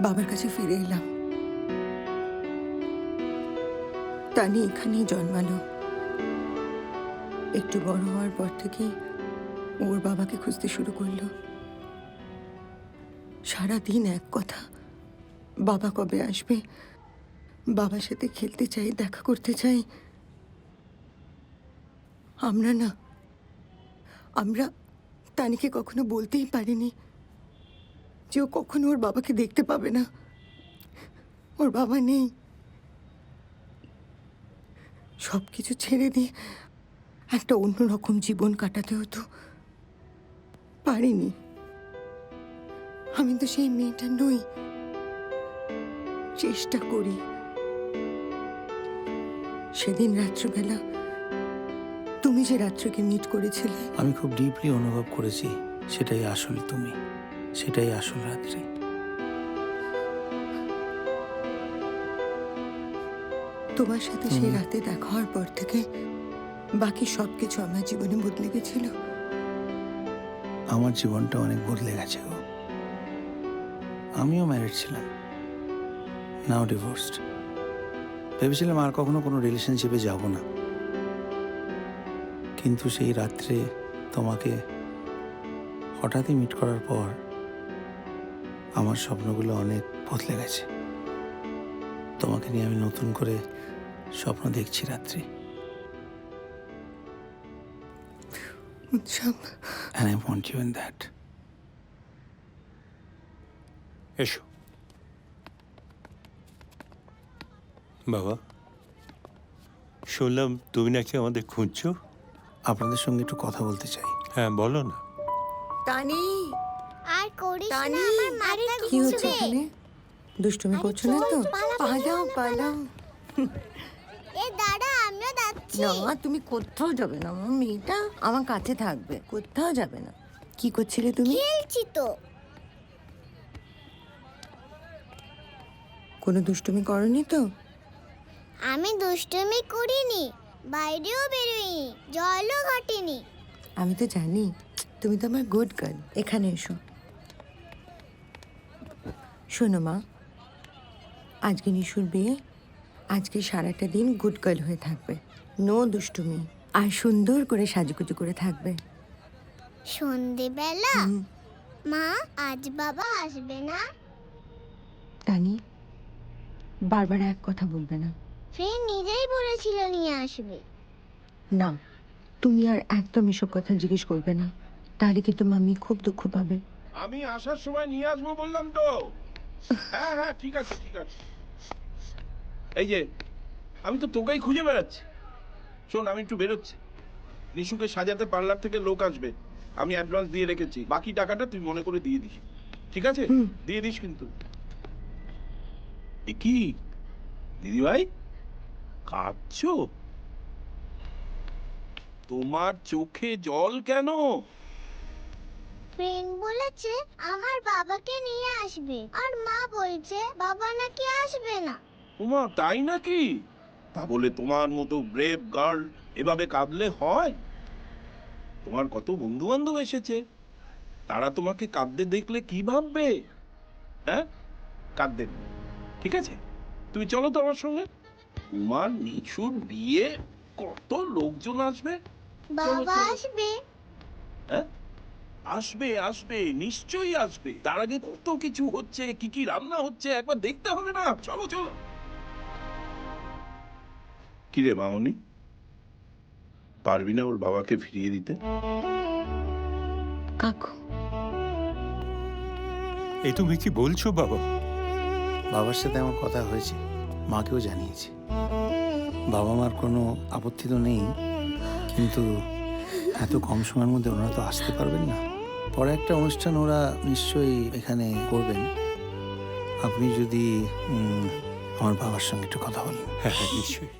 বাবার কাছে ফিরে এলাম। তানি এখানেই জন্মালো। একটু বড় হওয়ার পর থেকেই ওর বাবাকে খুঁজতে শুরু করলো। সারাদিন এক কথা, বাবা কবে আসবে, বাবার সাথে খেলতে চাই, দেখা করতে চাই। আমরা তানিকে কখনো বলতেই পারিনি যে ও কখনো ওর বাবাকে দেখতে পাবে না। ওর বাবা নেই। সবকিছু ছেড়ে দিয়ে একটা অন্যরকম জীবন কাটাতে হতো। পারিনি। আমি তো সেই মেয়েটা নই। চেষ্টা করি। সেদিন রাত্রিবেলা তুমি যে রাত্রিকে মিট করেছিলে, আমি খুব ডিপলি অনুভব করেছি সেটাই আসল তুমি, সেটাই আসল রাত্রি। তোমার সাথে সেই রাতে দেখা হওয়ার পর থেকে বাকি সবকিছু আমার জীবনে বদলে গেছিল। আমার জীবনটা অনেক বদলে গেছে গো। আমিও ম্যারিড ছিলাম, নাও ডিভোর্সড। ভেবেছিলাম আর কখনো কোনো রিলেশনশিপে যাব না, কিন্তু সেই রাত্রে তোমাকে হঠাৎই মিট করার পর আমার স্বপ্নগুলো অনেক বদলে গেছে। তোমাকে নিয়ে আমি নতুন করে স্বপ্ন দেখছি রাত্রি। উৎসব, And I want you in that. এসো বাবা, শুনলাম তুমি নাকি আমাদের খুঁজছো। আপনাদের সঙ্গে একটু কথা বলতে চাই। হ্যাঁ বলো না। তানি, আর করিস না, তানি, আমার মাথা কি হচ্ছে ঘুরছে। এখানে? দুষ্টুমি করছো না তো? পালাও পালাও। এ দাঁড়া, আমিও যাচ্ছি। না, তুমি কোথাও যাবে না। আমার মেয়েটা আমার কাছে থাকবে, কোথাও যাবে না। কি করছিলে তুমি? খেলছি তো। কোনো দুষ্টুমি করনি তো? আমি দুষ্টুমি করিনি, বাইরেও বেরোইনি, জলও ঘাটিনি। আমি তো জানি তুমি তো আমার গুড গার্ল। এখানে এসো। শোনো মা, আজকে নিশুর বিয়ে। আজকে সারাটা দিন গুড গার্ল হয়ে থাকবে, নো দুষ্টুমি, আর সুন্দর করে সাজুগুজু করে থাকবে। সন্ধেবেলা মা, আজ বাবা আসবে না? তানি, বারবার এক কথা বলবে না। ফ্রেন্ড নিজেই বলেছিল নিয়ে আসবে। না, তুমি আর একদম এসব কথা জিজ্ঞেস করবে না, তাহলে কিন্তু মাম্মি খুব দুঃখ পাবে। আমি আসার সময় নিয়ে আসবো বললাম তো। হ্যাঁ হ্যাঁ, ঠিক আছে ঠিক আছে। এই যে, আমি তো তোকেই খুঁজে বেড়াচ্ছি। শোন, আমি একটু বেরোচ্ছি। নিশুকে সাজাতে পার্লার থেকে লোক আসবে, আমি অ্যাডভান্স দিয়ে রেখেছি। বাকি টাকাটা তুই মনে করে দিয়ে দিস, ঠিক আছে? দিয়ে দিস কিন্তু। এ কি দিদিভাই, কাঁদছো? তোমার চোখে জল কেন? ফ্রেন্ড বলেছে আমার বাবাকে নিয়ে আসবে, আর মা বলছে বাবা নাকি আসবে না। ওমা, তাই নাকি? তা বলে তোমার মতো ব্রেভ গার্ল এভাবে কাঁদলে হয়? তোমার কত বন্ধু বান্ধব এসেছে, তারা তোমাকে কাঁদতে দেখলে কি ভাববে? হ্যাঁ, কাঁদবে না, ঠিক আছে? তুমি চলো তো আমার সঙ্গে। তোমার নিশুর বিয়ে, কত লোকজন আসবে। বাবা আসবে? হ্যাঁ, আসবে আসবে, নিশ্চয়ই আসবে। তার আগে কত কিছু হচ্ছে, কি কি রান্না হচ্ছে একবার দেখতে হবে না? চলো চলো। কিরে মামনি, পারবি না ওর বাবাকে ফিরিয়ে দিতে? কাকু, এই তুমি কি বলছো বাবা? বাবার সাথে আমার কথা হয়েছে, মাকেও জানিয়েছি। বাবা মার কোনো আপত্তি তো নেই, কিন্তু এত কম সময়ের মধ্যে ওনারা তো আসতে পারবেন না। পরে একটা অনুষ্ঠান ওরা নিশ্চয়ই এখানে করবেন। আপনি যদি আমার বাবার সঙ্গে একটু কথা বলেন। হ্যাঁ হ্যাঁ, নিশ্চয়ই।